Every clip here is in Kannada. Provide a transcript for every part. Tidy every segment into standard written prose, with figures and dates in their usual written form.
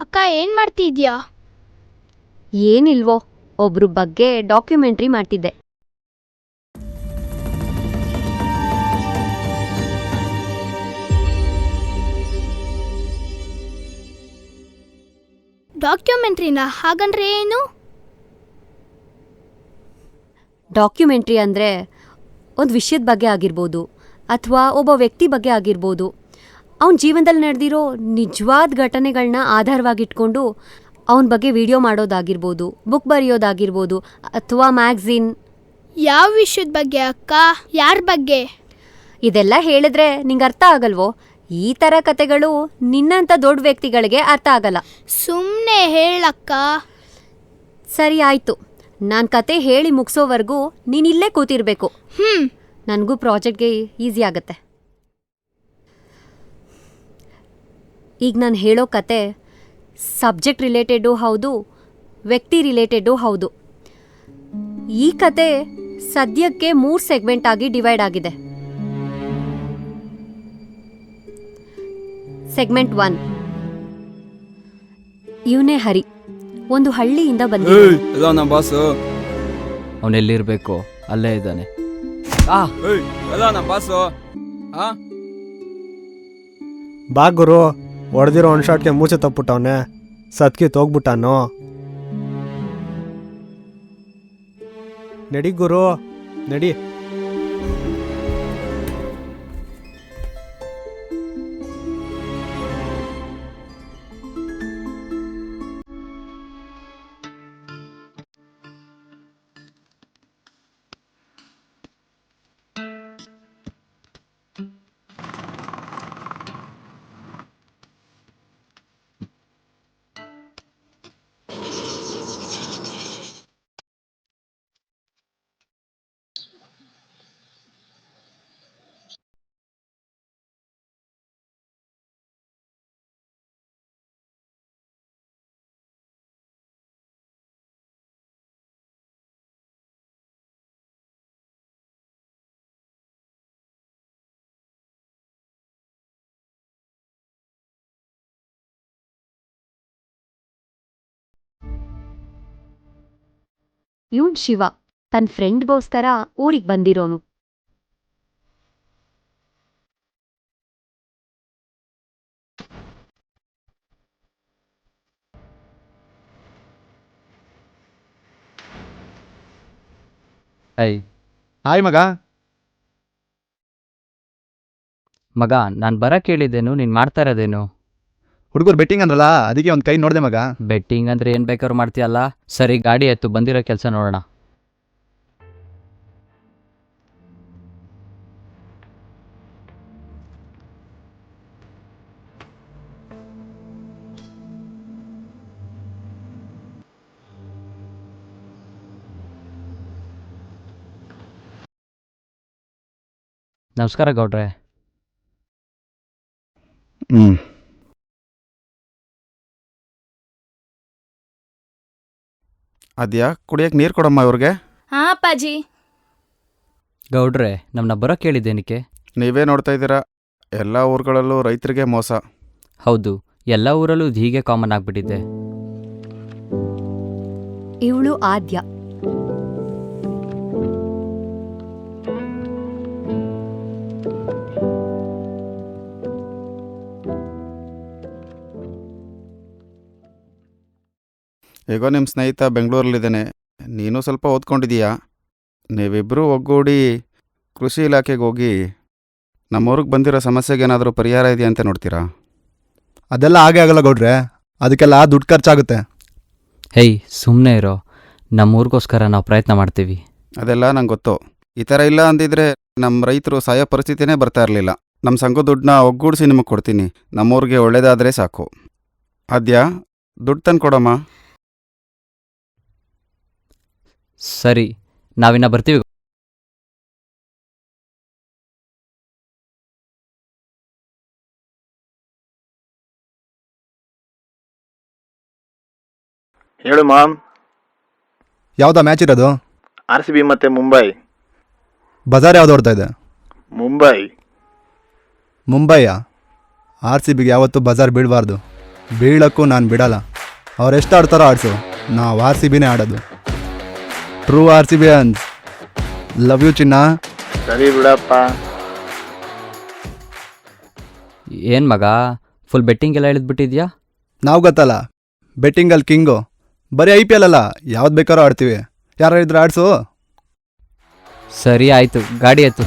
ಅಕ್ಕ ಏನು ಮಾಡ್ತಿದ್ಯಾ? ಏನಿಲ್ವೋ, ಒಬ್ರು ಬಗ್ಗೆ ಡಾಕ್ಯುಮೆಂಟ್ರಿ ಮಾಡ್ತಿದ್ದೆ. ಡಾಕ್ಯುಮೆಂಟ್ರಿನ? ಹಾಗಂದ್ರೆ ಏನು? ಡಾಕ್ಯುಮೆಂಟ್ರಿ ಅಂದರೆ ಒಂದು ವಿಷಯದ ಬಗ್ಗೆ ಆಗಿರ್ಬೋದು, ಅಥವಾ ಒಬ್ಬ ವ್ಯಕ್ತಿ ಬಗ್ಗೆ ಆಗಿರ್ಬೋದು. ಅವನ ಜೀವನದಲ್ಲಿ ನಡೆದಿರೋ ನಿಜವಾದ ಘಟನೆಗಳನ್ನ ಆಧಾರವಾಗಿಟ್ಕೊಂಡು ಅವನ ಬಗ್ಗೆ ವಿಡಿಯೋ ಮಾಡೋದಾಗಿರ್ಬೋದು, ಬುಕ್ ಬರೆಯೋದಾಗಿರ್ಬೋದು, ಅಥವಾ ಮ್ಯಾಗ್ಝಿನ್. ಯಾವ ವಿಷಯದ ಬಗ್ಗೆ ಅಕ್ಕ? ಯಾರ ಬಗ್ಗೆ? ಇದೆಲ್ಲ ಹೇಳಿದ್ರೆ ನಿಂಗೆ ಅರ್ಥ ಆಗಲ್ವೋ? ಈ ಥರ ಕತೆಗಳು ನಿನ್ನಂಥ ದೊಡ್ಡ ವ್ಯಕ್ತಿಗಳಿಗೆ ಅರ್ಥ ಆಗಲ್ಲ. ಸುಮ್ಮನೆ ಹೇಳಕ್ಕ. ಸರಿ ಆಯಿತು, ನಾನು ಕತೆ ಹೇಳಿ ಮುಗಿಸೋವರೆಗೂ ನೀನಿಲ್ಲೇ ಕೂತಿರ್ಬೇಕು. ನನಗೂ ಪ್ರಾಜೆಕ್ಟ್ಗೆ ಈಸಿ ಆಗುತ್ತೆ. ಈಗ ನಾನು ಹೇಳೋ ಕತೆ ಸಬ್ಜೆಕ್ಟ್ ರಿಲೇಟೆಡ್ಡು ಹೌದು, ವ್ಯಕ್ತಿ ರಿಲೇಟೆಡ್ಡು ಹೌದು. ಈ ಕತೆ ಸದ್ಯಕ್ಕೆ 3 ಸೆಗ್ಮೆಂಟ್ ಆಗಿ ಡಿವೈಡ್ ಆಗಿದೆ. ಸೆಗ್ಮೆಂಟ್ 1, ಇವನೇ ಹರಿ, ಒಂದು ಹಳ್ಳಿಯಿಂದ ಬಂದ. ಬಾಸು ಅವನೆಲ್ಲಿರ್ಬೇಕು ಅಲ್ಲೇ ಇದ್ದಾನೆ. ಬಾಸು ಬಾ ಗುರು, ಹೊಡೆದಿರೋ ಒಂದು ಶಾಟ್ಗೆ ಮೂಚೆ ತಪ್ಪಿಟ್ಟವನೆ, ಸತ್ಕಿ ತೋಗ್ಬಿಟ್ಟಾನು. ನಡಿ ಗುರು ನಡಿ. ಇವನ್ ಶಿವ, ತನ್ನ ಫ್ರೆಂಡ್ಗೋಸ್ಕರ ಊರಿಗೆ ಬಂದಿರೋನು. ಹಾಯ್ ಮಗ. ಮಗ, ನಾನು ಬರಕ್ಕೆ ಹೇಳಿದ್ದೇನು, ನೀನು ಮಾಡ್ತಾ ಇರೋದೇನು? ಹುಡುಗರು ಬೆಟ್ಟಿಂಗ್ ಅಂದ್ರಲ್ಲ, ಅದಕ್ಕೆ ಒಂದು ಕೈ ನೋಡಿದೆ ಮಗ. ಬೆಟ್ಟಿಂಗ್ ಅಂದರೆ ಏನು ಬೇಕಾದ್ರೂ ಮಾಡ್ತೀಯಲ್ಲ. ಸರಿ, ಗಾಡಿ ಎತ್ತು, ಬಂದಿರೋ ಕೆಲಸ ನೋಡೋಣ. ನಮಸ್ಕಾರ ಗೌಡ್ರೆ. ಅದ್ಯಾ ಕುಡಿಯಕ್ಕೆ ನೀರು ಕೊಡಮ್ಮ ಇವ್ರಿಗೆ. ಹಾಂ ಅಪ್ಪಾಜಿ. ಗೌಡ್ರೆ, ನಮ್ಮನ್ನ ಬರೋಕ್ಕೆ ಹೇಳಿದ್ದೇನಕ್ಕೆ? ನೀವೇ ನೋಡ್ತಾ ಇದ್ದೀರಾ, ಎಲ್ಲ ಊರುಗಳಲ್ಲೂ ರೈತರಿಗೆ ಮೋಸ. ಹೌದು, ಎಲ್ಲ ಊರಲ್ಲೂ ಇದು ಹೀಗೆ ಕಾಮನ್ ಆಗಿಬಿಟ್ಟಿದೆ. ಇವಳು ಆದ್ಯ. ಹೇಗೋ ನಿಮ್ಮ ಸ್ನೇಹಿತ ಬೆಂಗಳೂರಲ್ಲಿದ್ದಾನೆ, ನೀನು ಸ್ವಲ್ಪ ಓದ್ಕೊಂಡಿದೀಯಾ. ನೀವಿಬ್ಬರೂ ಒಗ್ಗೂಡಿ ಕೃಷಿ ಇಲಾಖೆಗೆ ಹೋಗಿ ನಮ್ಮೂರಿಗೆ ಬಂದಿರೋ ಸಮಸ್ಯೆಗೆ ಏನಾದರೂ ಪರಿಹಾರ ಇದೆಯಾ ಅಂತ ನೋಡ್ತೀರಾ? ಅದೆಲ್ಲ ಆಗೇ ಆಗಲ್ಲ ಗೌಡ್ರೆ, ಅದಕ್ಕೆಲ್ಲ ದುಡ್ಡು ಖರ್ಚಾಗುತ್ತೆ. ಹೇಯ್, ಸುಮ್ಮನೆ ಇರೋ. ನಮ್ಮೂರಿಗೋಸ್ಕರ ನಾವು ಪ್ರಯತ್ನ ಮಾಡ್ತೀವಿ. ಅದೆಲ್ಲ ನಂಗೆ ಗೊತ್ತು. ಈ ಥರ ಇಲ್ಲ ಅಂದಿದ್ರೆ ನಮ್ಮ ರೈತರು ಸಾಯೋ ಪರಿಸ್ಥಿತಿನೇ ಬರ್ತಾ ಇರಲಿಲ್ಲ. ನಮ್ಮ ಸಂಘದ ದುಡ್ಡನ್ನ ಒಗ್ಗೂಡಿಸಿ ನಿಮಗೆ ಕೊಡ್ತೀನಿ. ನಮ್ಮೂರಿಗೆ ಒಳ್ಳೇದಾದರೆ ಸಾಕು. ಅದ್ಯಾ ದುಡ್ಡು ತಂದು ಕೊಡಮ್ಮ. ಸರಿ, ನಾವಿನ್ನ ಬರ್ತೀವಿ. ಹೇಳು ಮಾಮ್. ಯಾವುದಾ ಮ್ಯಾಚ್ ಇರೋದು? RCB ಮತ್ತೆ ಮುಂಬೈ. ಬಜಾರ್ ಯಾವ್ದು ಓಡ್ತಾ ಇದೆ? ಮುಂಬೈ. ಮುಂಬೈಯಾ? RCBಗೆ ಯಾವತ್ತೂ ಬಜಾರ್ ಬೀಳಬಾರ್ದು. ಬೀಳಕ್ಕೂ ನಾನು ಬಿಡಲ್ಲ. ಅವ್ರೆಷ್ಟು ಆಡ್ತಾರೋ ಆಡಿಸು, ನಾವು ಆರ್ ಸಿ ಬಿನೇ ಆಡೋದು. ಟ್ರೂ ಆರ್ ಸಿ ಬಿ ಅನ್ಸ್. ಲವ್ ಯು ಚಿನ್ನ. ಸರಿ ಬಿಡಪ್ಪ. ಏನು ಮಗ ಫುಲ್ ಬೆಟ್ಟಿಂಗ್ ಎಲ್ಲ ಇಳಿದ್ಬಿಟ್ಟಿದ್ಯಾ? ನಾವು ಗೊತ್ತಲ್ಲ, ಬೆಟ್ಟಿಂಗಲ್ಲಿ ಕಿಂಗು. ಬರೀ IPL ಅಲ್ಲ, ಯಾವ್ದು ಬೇಕಾದ್ರೂ ಆಡ್ತೀವಿ. ಯಾರು ಇದ್ರೆ ಆಡ್ಸು. ಸರಿ ಆಯಿತು, ಗಾಡಿ ಎತ್ತು.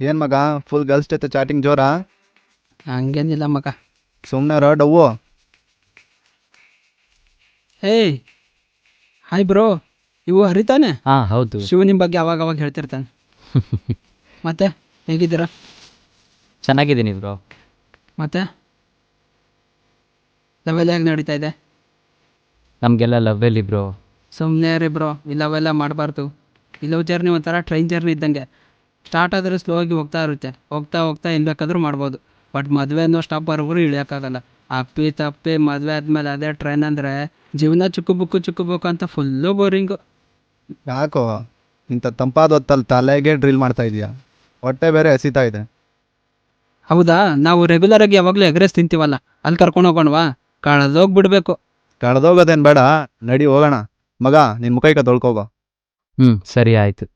ಏನು ಮಗ, ಫುಲ್ ಗರ್ಲ್ಸ್ ಜೊತೆ ಚಾಟಿಂಗ್ ಜೋರಾ? ಹಂಗೇನಿಲ್ಲ ಮಗ. ಸುಮ್ಮನೆ ಡವ್ವು. ಏಯ್ ಹಾಯ್ ಬ್ರೋ, ಇವು ಹರಿತಾನೆ? ಹಾಂ ಹೌದು. ಶಿವ ನಿಮ್ಮ ಬಗ್ಗೆ ಅವಾಗ ಅವಾಗ ಹೇಳ್ತಿರ್ತಾನೆ. ಮತ್ತೆ ಹೇಗಿದ್ದೀರಾ? ಚೆನ್ನಾಗಿದ್ದೀನಿ ಬ್ರೋ. ಮತ್ತೆ ಲೆವೆಲ್ ಹೇಗೆ ನಡೀತಾ ಇದೆ? ನಮಗೆಲ್ಲ ಲವ್ವೆಲ್ಲಿ ಬ್ರೋ. ಸುಮ್ಮನೆ ರೀ ಬ್ರೋ, ಇಲ್ಲವೆಲ್ಲ ಮಾಡಬಾರ್ದು. ಇಲ್ಲವ ಜರ್ನಿ ಒಂಥರ ಟ್ರೈನ್ ಜರ್ನಿ ಇದ್ದಂಗೆ. ಸ್ಟಾರ್ಟ್ ಆದರೆ ಸ್ಲೋ ಆಗಿ ಹೋಗ್ತಾ ಇರುತ್ತೆ, ಹೋಗ್ತಾ ಹೋಗ್ತಾ ಏನು ಬೇಕಾದರೂ ಮಾಡ್ಬೋದು. ಬಟ್ ಮದುವೆ ಅನ್ನೋ ಸ್ಟಾಪ್ ಬರೋರು ಇಳಿಯೋಕ್ಕಾಗಲ್ಲ. ಅಪ್ಪಿ ತಪ್ಪಿ ಮದುವೆ ಆದಮೇಲೆ ಅದೇ ಟ್ರೈನ್ ಅಂದರೆ ಜೀವನ ಚುಕ್ಕು ಬುಕ್ಕು ಅಂತ ಫುಲ್ಲು ಬೋರಿಂಗು. ಯಾಕೋ ಇಂಥ ತಂಪಾದ ಹೊತ್ತಲ್ಲಿ ತಲೆಗೆ ಡ್ರಿಲ್ ಮಾಡ್ತಾ ಇದೀಯಾ? ಹೊಟ್ಟೆ ಬೇರೆ ಹಸಿತಾ ಇದೆ. ಹೌದಾ, ನಾವು ರೆಗ್ಯುಲರಾಗಿ ಯಾವಾಗಲೂ ಎಗ್ರೆಸ್ ತಿಂತೀವಲ್ಲ, ಅಲ್ಲಿ ಕರ್ಕೊಂಡು ಹೋಗೋಣವಾ? ಕಳೆದೋಗ್ಬಿಡ್ಬೇಕು. ಕಳೆದೋಗೋದೇನು ಬೇಡ, ನಡಿ ಹೋಗೋಣ. ಮಗ ನಿನ್ನ ಮುಖ ಈಗ ತೊಳ್ಕೋಗೋ. ಸರಿ ಆಯಿತು.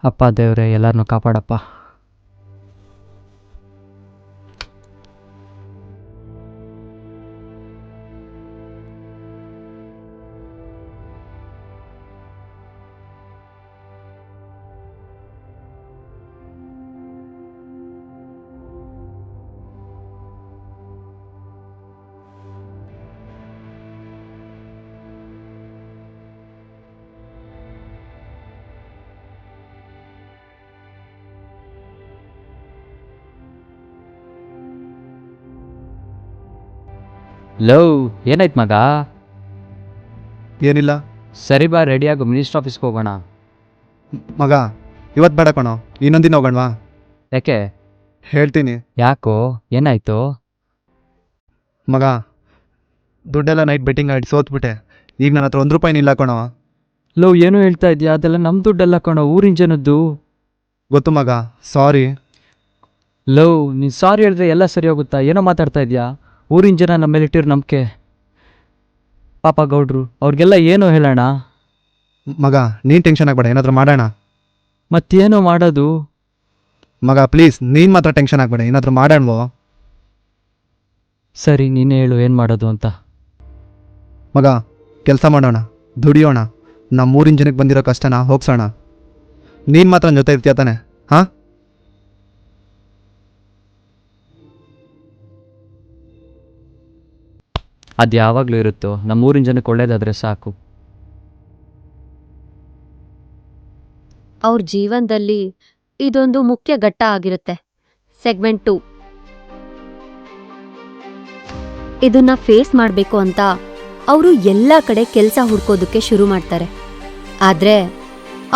ಅಪ್ಪ ದೇವ್ರೆ, ಎಲ್ಲರನ್ನೂ ಕಾಪಾಡಪ್ಪ. ಲವ್ ಏನಾಯ್ತು ಮಗ? ಏನಿಲ್ಲ ಸರಿ ಬಾ, ರೆಡಿಯಾಗು, ಮಿನಿಸ್ಟ್ರ್ ಆಫೀಸ್ಗೆ ಹೋಗೋಣ. ಮಗ, ಇವತ್ತು ಬೇಡ ಕಣೋ, ಇನ್ನೊಂದಿನ ಹೋಗೋಣವಾ? ಯಾಕೆ? ಹೇಳ್ತೀನಿ. ಯಾಕೋ, ಏನಾಯ್ತು? ಮಗ, ದುಡ್ಡೆಲ್ಲ ನೈಟ್ ಬೆಟ್ಟಿಂಗ್ ಆಡಿ ಸೋತ್ಬಿಟ್ಟೆ. ಈಗ ನನ್ನ ಹತ್ರ ₹1 ಇಲ್ಲ ಕಣೋ. ಲವ್ ಏನು ಹೇಳ್ತಾ ಇದೆಯಾ? ಅದೆಲ್ಲ ನಮ್ಮ ದುಡ್ಡೆಲ್ಲ ಕಣೋ, ಊರಿನ ಜನದ್ದು. ಗೊತ್ತು ಮಗ, ಸಾರಿ. ಲವ್, ನೀನು ಸಾರಿ ಹೇಳಿದ್ರೆ ಎಲ್ಲ ಸರಿ ಹೋಗುತ್ತಾ? ಏನೋ ಮಾತಾಡ್ತಾ ಇದೆಯಾ? ಊರಿನ ಜನ ನಮ್ಮ ಮೇಲೆ ಇಟ್ಟಿರೋ ನಂಬಿಕೆ, ಪಾಪ ಗೌಡ್ರು, ಅವ್ರಿಗೆಲ್ಲ ಏನೋ ಹೇಳೋಣ. ಮಗ ನೀನು ಟೆನ್ಷನ್ ಆಗಬೇಡ, ಏನಾದರೂ ಮಾಡೋಣ. ಮತ್ತೇನೋ ಮಾಡೋದು? ಮಗ ಪ್ಲೀಸ್, ನೀನು ಮಾತ್ರ ಟೆನ್ಷನ್ ಆಗಬೇಡ, ಏನಾದರೂ ಮಾಡೋಣವೋ? ಸರಿ, ನೀನೇ ಹೇಳು ಏನು ಮಾಡೋದು ಅಂತ. ಮಗ, ಕೆಲಸ ಮಾಡೋಣ, ದುಡಿಯೋಣ, ನಮ್ಮೂರಿನ ಜನಕ್ಕೆ ಬಂದಿರೋ ಕಷ್ಟನ ಹೋಗ್ಸೋಣ. ನೀನು ಮಾತ್ರ ನನ್ನ ಜೊತೆ ಇರ್ತೀಯ ತಾನೆ? ಹಾಂ? ಅದು ಯಾವಾಗಲೂ ಇರುತ್ತೋ, ನಮ್ಮೂರಿನ ಜನಕ್ಕೆ ಒಳ್ಳೇದಾದರೆ ಸಾಕು. ಅವ್ರ ಜೀವನದಲ್ಲಿ ಇದೊಂದು ಮುಖ್ಯ ಘಟ್ಟ ಆಗಿರುತ್ತೆ. ಸೆಗ್ಮೆಂಟ್ 2. ಇದನ್ನ ಫೇಸ್ ಮಾಡಬೇಕು ಅಂತ ಅವರು ಎಲ್ಲ ಕಡೆ ಕೆಲಸ ಹುಡ್ಕೋದಕ್ಕೆ ಶುರು ಮಾಡ್ತಾರೆ. ಆದ್ರೆ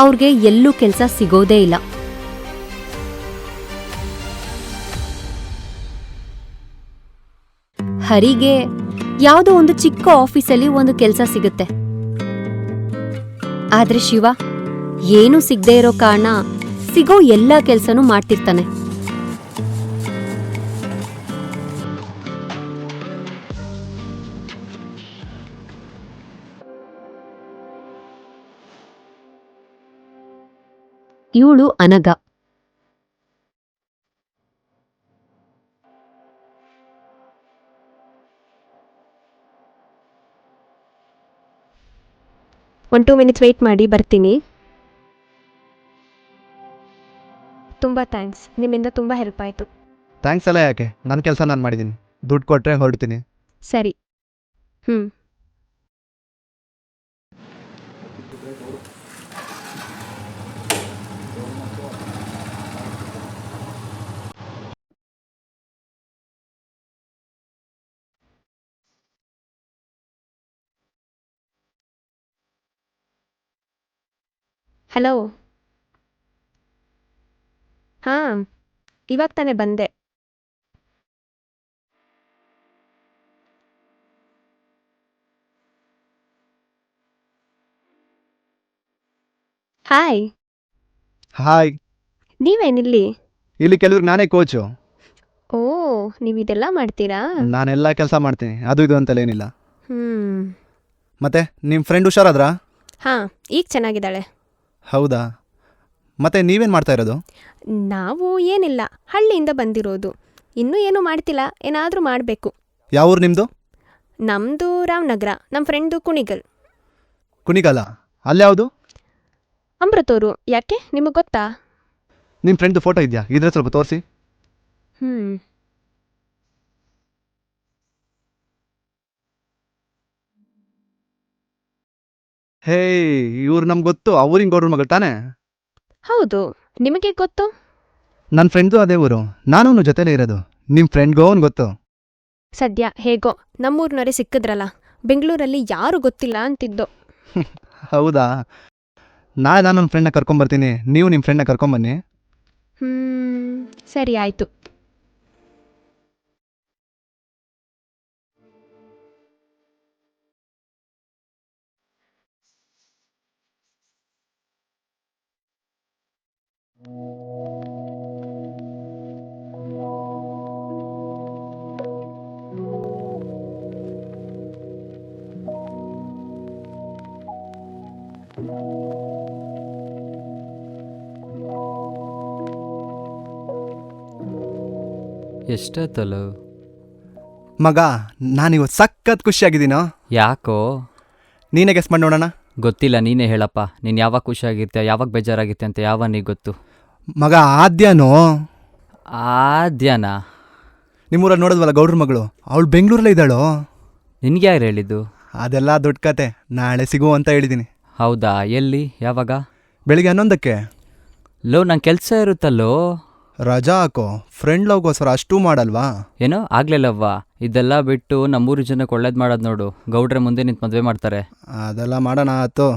ಅವ್ರಿಗೆ ಎಲ್ಲೂ ಕೆಲಸ ಸಿಗೋದೇ ಇಲ್ಲ. ಹರಿಗೆ ಯಾವುದೋ ಒಂದು ಚಿಕ್ಕ ಆಫೀಸಲ್ಲಿ ಒಂದು ಕೆಲಸ ಸಿಗುತ್ತೆ. ಆದ್ರೆ ಶಿವ ಏನೂ ಸಿಗದೇ ಇರೋ ಕಾರಣ ಸಿಗೋ ಎಲ್ಲ ಕೆಲಸನೂ ಮಾಡ್ತಿರ್ತಾನೆ. ಇವಳು ಅನಘ. ಒಂದು 2 ಮಿನಿಟ್ಸ್ ವೆಯ್ಟ್ ಮಾಡಿ, ಬರ್ತೀನಿ. ತುಂಬ ಥ್ಯಾಂಕ್ಸ್, ನಿಮ್ಮಿಂದ ತುಂಬ ಹೆಲ್ಪ್ ಆಯಿತು. ಥ್ಯಾಂಕ್ಸ್ ಎಲ್ಲ ಯಾಕೆ, ನನ್ನ ಕೆಲಸ ನಾನು ಮಾಡಿದ್ದೀನಿ. ದುಡ್ಡು ಕೊಟ್ಟರೆ ಹೊರಡ್ತೀನಿ. ಸರಿ. ಹಲೋ. ಹಾಂ, ಇವಾಗ ತಾನೇ ಬಂದೆ. ಹಾಯ್. ಹಾಯ್. ನೀವೇನಿಲ್ಲಿ? ಇಲ್ಲಿ ಕೆಲವ್ರಿಗೆ ನಾನೇ ಕೋಚು. ಓ, ನೀವು ಇದೆಲ್ಲ ಮಾಡ್ತೀರಾ? ನಾನೆಲ್ಲ ಕೆಲಸ ಮಾಡ್ತೀನಿ, ಅದು ಇದು ಅಂತಲೇನಿಲ್ಲ. ಹ್ಮ್. ಮತ್ತೆ ನಿಮ್ಮ ಫ್ರೆಂಡ್ ಹುಷಾರಾದ್ರಾ? ಹಾಂ, ಈಗ ಚೆನ್ನಾಗಿದ್ದಾಳೆ. ಹೌದಾ? ಮತ್ತೆ ನೀವೇನು ಮಾಡ್ತಾ ಇರೋದು? ನಾವು ಏನಿಲ್ಲ, ಹಳ್ಳಿಯಿಂದ ಬಂದಿರೋದು. ಇನ್ನೂ ಏನೂ ಮಾಡ್ತಿಲ್ಲ, ಏನಾದರೂ ಮಾಡಬೇಕು. ಯಾವ ಊರು ನಿಮ್ಮದು? ನಮ್ಮದು ರಾಮನಗರ, ನಮ್ಮ ಫ್ರೆಂಡು ಕುಣಿಗಲ್. ಕುಣಿಗಲ? ಅಲ್ಯಾವುದು? ಅಮೃತೂರು. ಯಾಕೆ, ನಿಮಗೆ ಗೊತ್ತಾ? ನಿಮ್ಮ ಫ್ರೆಂಡ್ದು ಫೋಟೋ ಇದೆಯಾ? ಇದ್ರೆ ಸ್ವಲ್ಪ ತೋರಿಸಿ. ಹ್ಞೂ. ಹೇ, ಇವ್ರು ನಮ್ಗೆ ಗೊತ್ತು, ಅವ್ರಿಂಗ್ ಗೌಡ್ರ ಮಗಳು ತಾನೇ? ಹೌದು, ನಿಮಗೆ ಗೊತ್ತು? ನನ್ನ ಫ್ರೆಂಡ್ದು ಅದೇ ಊರು, ನಾನು ಅವ್ನ ಜೊತೆಲೇ ಇರೋದು. ನಿಮ್ಮ ಫ್ರೆಂಡ್ಗೋ ಅವ್ನು ಗೊತ್ತು. ಸದ್ಯ ಹೇಗೋ ನಮ್ಮೂರಿನವರೇ ಸಿಕ್ಕಿದ್ರಲ್ಲ. ಬೆಂಗಳೂರಲ್ಲಿ ಯಾರು ಗೊತ್ತಿಲ್ಲ ಅಂತಿದ್ದೋ. ಹೌದಾ? ನಾಳೆ ನಾನು ನನ್ನ ಫ್ರೆಂಡ್ನ ಕರ್ಕೊಂಬರ್ತೀನಿ, ನೀವು ನಿಮ್ಮ ಫ್ರೆಂಡ್ನ ಕರ್ಕೊಂಬನ್ನಿ. ಸರಿ ಆಯಿತು. ಎಷ್ಟೊತ್ತಲ್ಲ? ಮಗ, ನಾನಿವತ್ತು ಸಖತ್ ಖುಷಿಯಾಗಿದ್ದೀನೋ. ಯಾಕೋ? ನೀನೇ ಗೆಸ್ ಮಾಡಿ ನೋಡೋಣ. ಗೊತ್ತಿಲ್ಲ, ನೀನೇ ಹೇಳಪ್ಪ. ನೀನು ಯಾವಾಗ ಖುಷಿಯಾಗಿರ್ತೀಯ, ಯಾವಾಗ ಬೇಜಾರಾಗಿರ್ತೀಯ ಅಂತ ಯಾವ ನೀ ಗೊತ್ತು? ಮಗ, ಆದ್ಯಾನೋ. ಆದ್ಯಾನ? ನಿಮ್ಮೂರಲ್ಲಿ ನೋಡಿದ್ವಲ್ಲ ಗೌಡ್ರ ಮಗಳು, ಅವಳು ಬೆಂಗಳೂರಲ್ಲೇ ಇದ್ದಾಳೋ. ನಿನ್ಗೆ ಯಾರು ಹೇಳಿದ್ದು? ಅದೆಲ್ಲ ದೊಡ್ಡ ಕತೆ, ನಾಳೆ ಸಿಗು ಅಂತ ಹೇಳಿದ್ದೀನಿ. ಹೌದಾ? ಎಲ್ಲಿ, ಯಾವಾಗ? ಬೆಳಿಗ್ಗೆ 11ಕ್ಕೆ. ಲೋ, ನಂಗೆ ಕೆಲಸ ಇರುತ್ತಲ್ಲೋ. ರಜಾ ಹಾಕೋ, ಫ್ರೆಂಡ್ ಲವ್ಗೋಸ್ಕರ ಅಷ್ಟೂ ಮಾಡಲ್ವಾ? ಏನೋ ಆಗ್ಲಿಲ್ಲವ್ವ. ಇದೆಲ್ಲ ಬಿಟ್ಟು ನಮ್ಮೂರು ಜನಕ್ಕೆ ಒಳ್ಳೇದು ಮಾಡೋದು ನೋಡು. ಗೌಡ್ರೆ ಮುಂದೆ ನಿಂತು ಮದುವೆ ಮಾಡ್ತಾರೆ. ಅದೆಲ್ಲ ಮಾಡೋಣ ಆಯ್ತು.